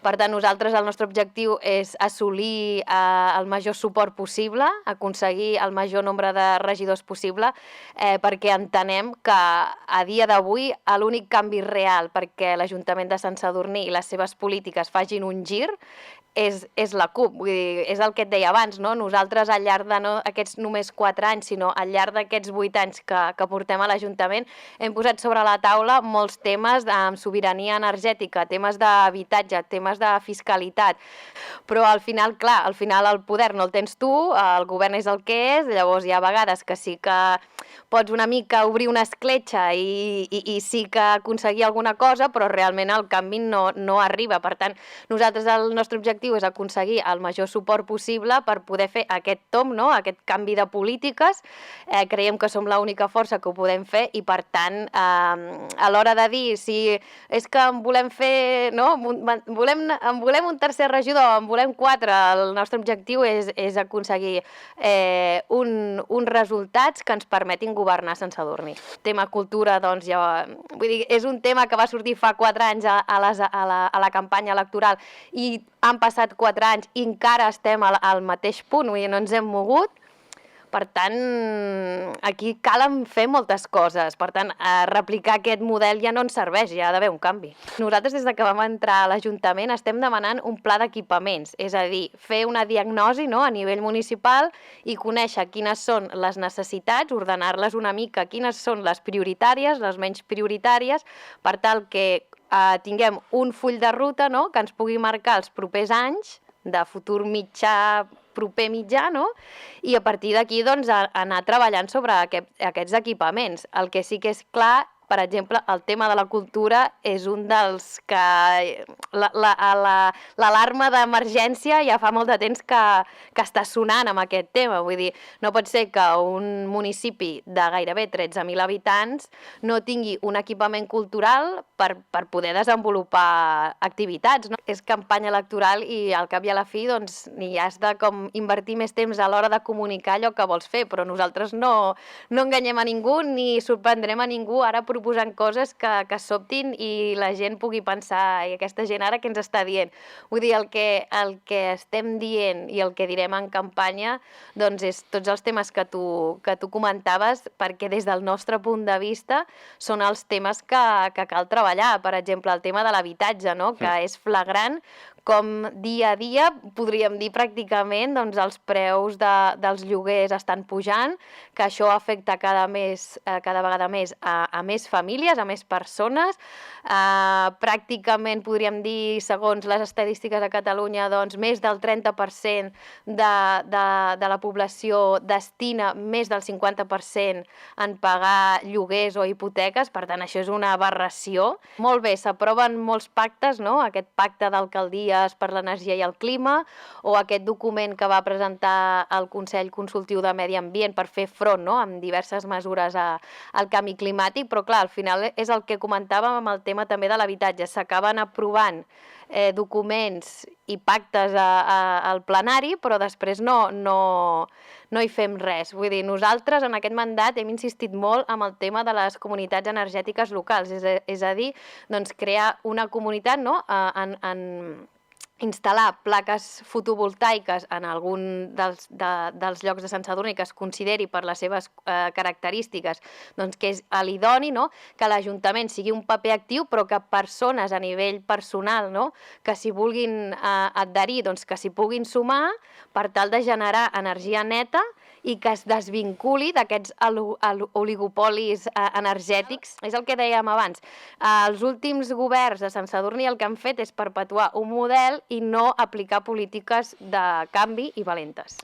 Per tant, nosaltres el nostre objectiu és assolir el major suport possible, aconseguir el major nombre de regidors possible, perquè entenem que a dia d'avui l'únic canvi real perquè l'Ajuntament de Sant Sadurní i les seves polítiques facin un gir és la CUP, vull dir, és el que et deia abans, no? Nosaltres al llarg de no aquests només 4 anys, sinó al llarg d'aquests 8 anys que portem a l'Ajuntament, hem posat sobre la taula molts temes de sobirania energètica, temes d'habitatge, temes de fiscalitat, però al final, clar, al final el poder no el tens tu, el govern és el que és, llavors hi ha vegades que sí que pots una mica obrir una escletxa i sí que aconseguir alguna cosa, però realment el canvi no arriba. Per tant, nosaltres el nostre objectiu és aconseguir el major suport possible per poder fer aquest tomb, no? Aquest canvi de polítiques. Creiem que som l'única força que ho podem fer i, per tant, a l'hora de dir si és que en volem fer, no? En volem un tercer regidor, en volem 4, el nostre objectiu és aconseguir uns resultats que ens permetin governar Sant Sadurní. Tema cultura, doncs ja... Vull dir, és un tema que va sortir fa 4 anys a la campanya electoral i han passat 4 anys i encara estem al mateix punt, vull dir, no ens hem mogut. Per tant, aquí calen fer moltes coses. Per tant, replicar aquest model ja no ens serveix, ja ha d'haver un canvi. Nosaltres, des que vam entrar a l'Ajuntament, estem demanant un pla d'equipaments, és a dir, fer una diagnosi, no?, a nivell municipal i conèixer quines són les necessitats, ordenar-les una mica, quines són les prioritàries, les menys prioritàries, per tal que tinguem un full de ruta, no?, que ens pugui marcar els propers anys, de futur proper mitjà, no? I a partir d'aquí, doncs, anar treballant sobre aquests equipaments. El que sí que és clar, per exemple, el tema de la cultura és un dels que... L'alarma d'emergència ja fa molt de temps que està sonant amb aquest tema. Vull dir, no pot ser que un municipi de gairebé 13.000 habitants no tingui un equipament cultural per poder desenvolupar activitats, no? És campanya electoral i al cap i a la fi, doncs, ni has de invertir més temps a l'hora de comunicar allò que vols fer, però nosaltres no enganyem a ningú ni sorprendrem a ningú ara proposant coses que sobtin i la gent pugui pensar, i aquesta gent ara què ens està dient? Vull dir, el que estem dient i el que direm en campanya, doncs és tots els temes que tu comentaves, perquè des del nostre punt de vista són els temes que cal treballar. Per exemple, el tema de l'habitatge, no?, que és flagrant com dia a dia, podríem dir pràcticament, doncs els preus dels lloguers estan pujant, que això afecta cada vegada més a més famílies, a més persones. Pràcticament podríem dir, segons les estadístiques de Catalunya, doncs més del 30% de la població destina més del 50% en pagar lloguers o hipoteques, per tant això és una aberració. Molt bé, s'aproven molts pactes, no?, aquest pacte d'alcaldia per l'energia i el clima, o aquest document que va presentar el Consell Consultiu de Medi Ambient per fer front, no?, amb diverses mesures al canvi climàtic, però clar, al final és el que comentàvem amb el tema també de l'habitatge. S'acaben aprovant documents i pactes al plenari, però després no hi fem res. Vull dir, nosaltres en aquest mandat hem insistit molt amb el tema de les comunitats energètiques locals, és a dir, doncs crear una comunitat, no?, instal·lar plaques fotovoltaiques en algun dels llocs de Sant Sadurní que es consideri per les seves característiques, doncs que és l'idoni, no?, que l'Ajuntament sigui un paper actiu, però que persones a nivell personal, no?, que s'hi vulguin adherir, doncs que s'hi puguin sumar per tal de generar energia neta i que es desvinculi d'aquests oligopolis energètics. És el que dèiem abans. Els últims governs de Sant Sadurní el que han fet és perpetuar un model i no aplicar polítiques de canvi i valentes.